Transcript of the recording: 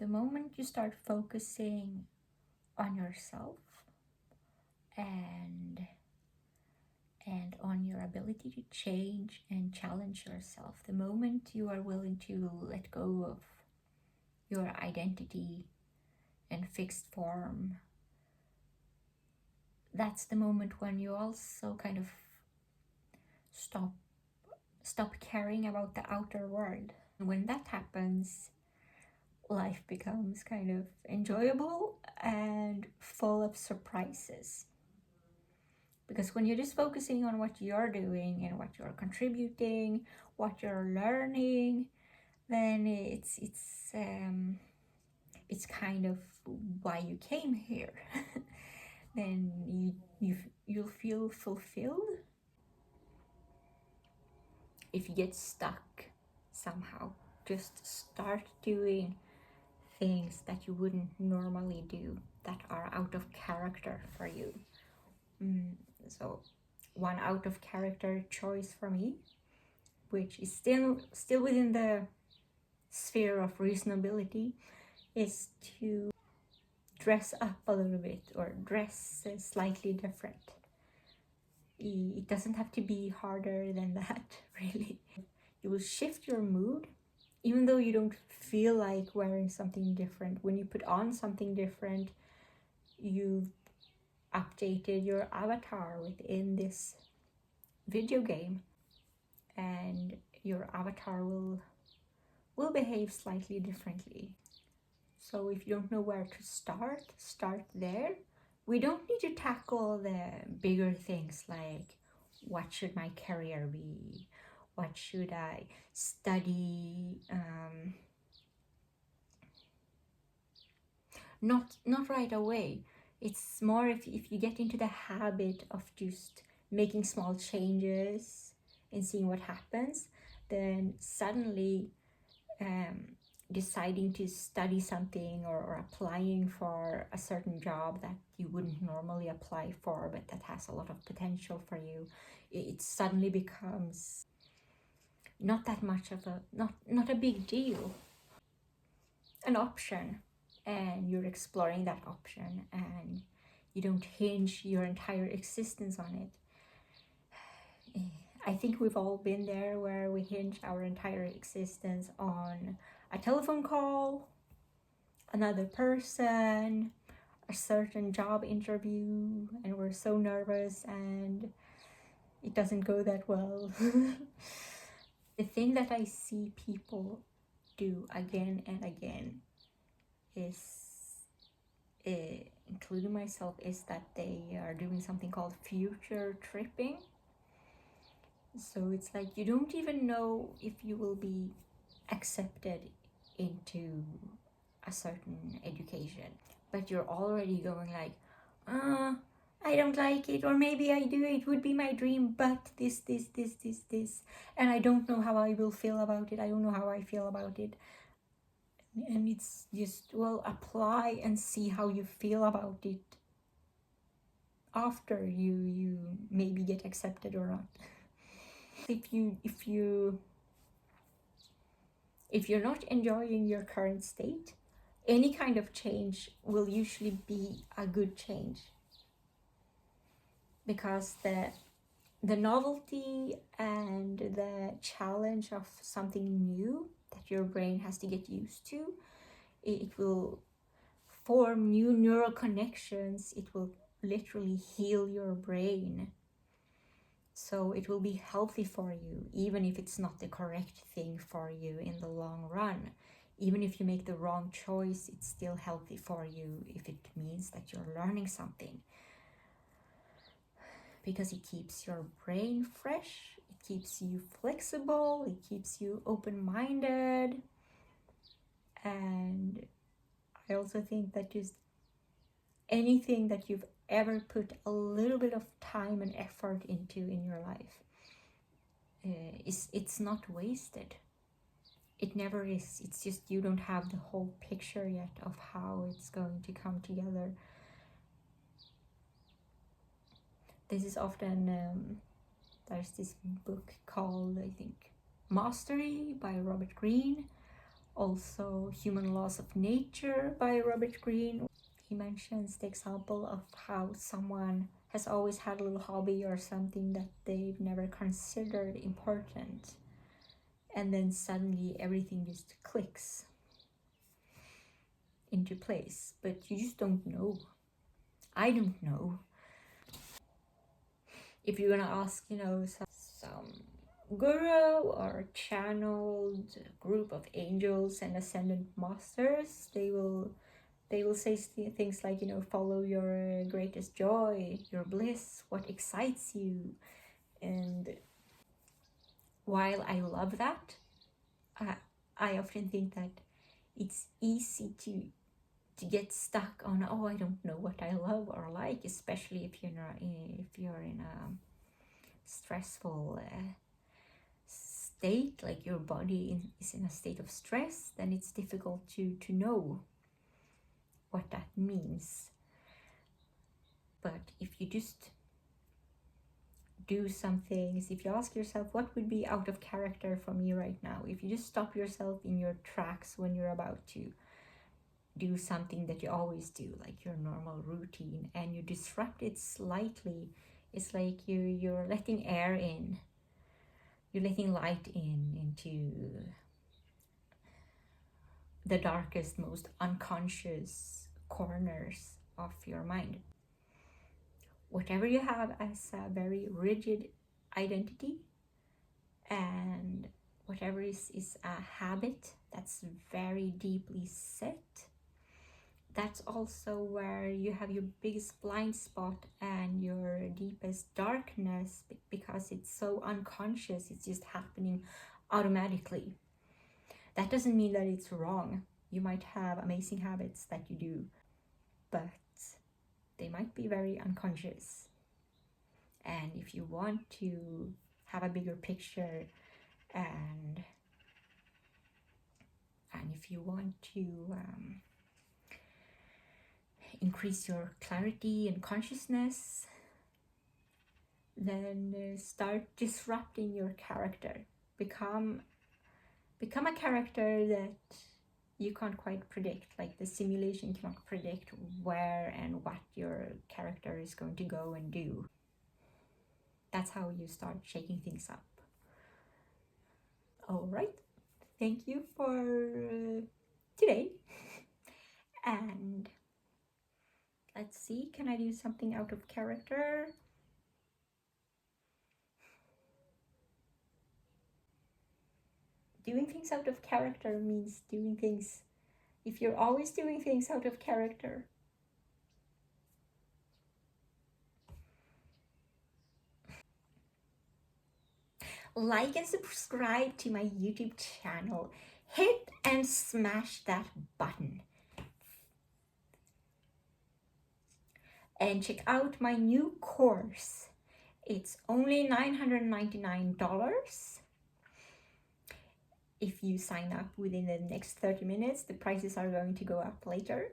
The moment you start focusing on yourself and on your ability to change and challenge yourself, the moment you are willing to let go of your identity and fixed form, that's the moment when you also kind of stop caring about the outer world. And when that happens, life becomes kind of enjoyable and full of surprises. Because when you're just focusing on what you're doing and what you're contributing, what you're learning, then it's kind of why you came here. Then you'll feel fulfilled. If you get stuck somehow, just start doing things that you wouldn't normally do, that are out of character for you. So one out of character choice for me, which is still within the sphere of reasonability, is to dress up a little bit or dress slightly different. It doesn't have to be harder than that, really. You will shift your mood, even though you don't feel like wearing something different. When you put on something different, you've updated your avatar within this video game, and your avatar will behave slightly differently. So if you don't know where to start there. We don't need to tackle the bigger things like, what should my career be? What should I study? Not right away. It's more if you get into the habit of just making small changes and seeing what happens, then suddenly deciding to study something or applying for a certain job that you wouldn't normally apply for, but that has a lot of potential for you, it suddenly becomes not that much of not a big deal, an option, and you're exploring that option, and you don't hinge your entire existence on it. I think we've all been there, where we hinge our entire existence on a telephone call, another person, a certain job interview, and we're so nervous and it doesn't go that well. The thing that I see people do again and again is, including myself, is that they are doing something called future tripping. So it's like you don't even know if you will be accepted into a certain education, but you're already going like, I don't like it, or maybe I do, it would be my dream, but this, and I don't know how I will feel about it. I don't know how I feel about it. And it's just, well, apply and see how you feel about it after you maybe get accepted or not. If you're not enjoying your current state, any kind of change will usually be a good change, because the novelty and the challenge of something new that your brain has to get used to, it will form new neural connections. It will literally heal your brain. So it will be healthy for you, even if it's not the correct thing for you in the long run. Even if you make the wrong choice, it's still healthy for you if it means that you're learning something. Because it keeps your brain fresh, it keeps you flexible, it keeps you open-minded. And I also think that just anything that you've ever put a little bit of time and effort into in your life, it's not wasted. It never is. It's just you don't have the whole picture yet of how it's going to come together. This is often, there's this book called, I think, Mastery by Robert Greene, Also, Human Laws of Nature by Robert Greene. He mentions the example of how someone has always had a little hobby or something that they've never considered important, and then suddenly everything just clicks into place, but you just don't know. I don't know. If you're gonna ask, some guru or channeled group of angels and ascendant masters, they will say things like, follow your greatest joy, your bliss, what excites you. And while I love that, I often think that it's easy to get stuck on, oh, I don't know what I love or like, especially if you're in a stressful state, like your body is in a state of stress. Then it's difficult to know what that means. But if you just do some things, if you ask yourself what would be out of character for me right now, if you just stop yourself in your tracks when you're about to do something that you always do, like your normal routine, and you disrupt it slightly, it's like you're letting air in, you're letting light into the darkest, most unconscious corners of your mind. Whatever you have as a very rigid identity, and whatever is a habit that's very deeply set, that's also where you have your biggest blind spot and your deepest darkness, because it's so unconscious, it's just happening automatically. That doesn't mean that it's wrong. You might have amazing habits that you do, but they might be very unconscious. And if you want to have a bigger picture, and if you want to increase your clarity and consciousness, then start disrupting your character. Become a character that you can't quite predict. Like the simulation cannot predict where and what your character is going to go and do. That's how you start shaking things up. All right, thank you for today. And let's see, can I do something out of character? Doing things out of character means doing things, if you're always doing things out of character, like and subscribe to my YouTube channel. Hit and smash that button. And check out my new course. It's only $999. If you sign up within the next 30 minutes, the prices are going to go up later.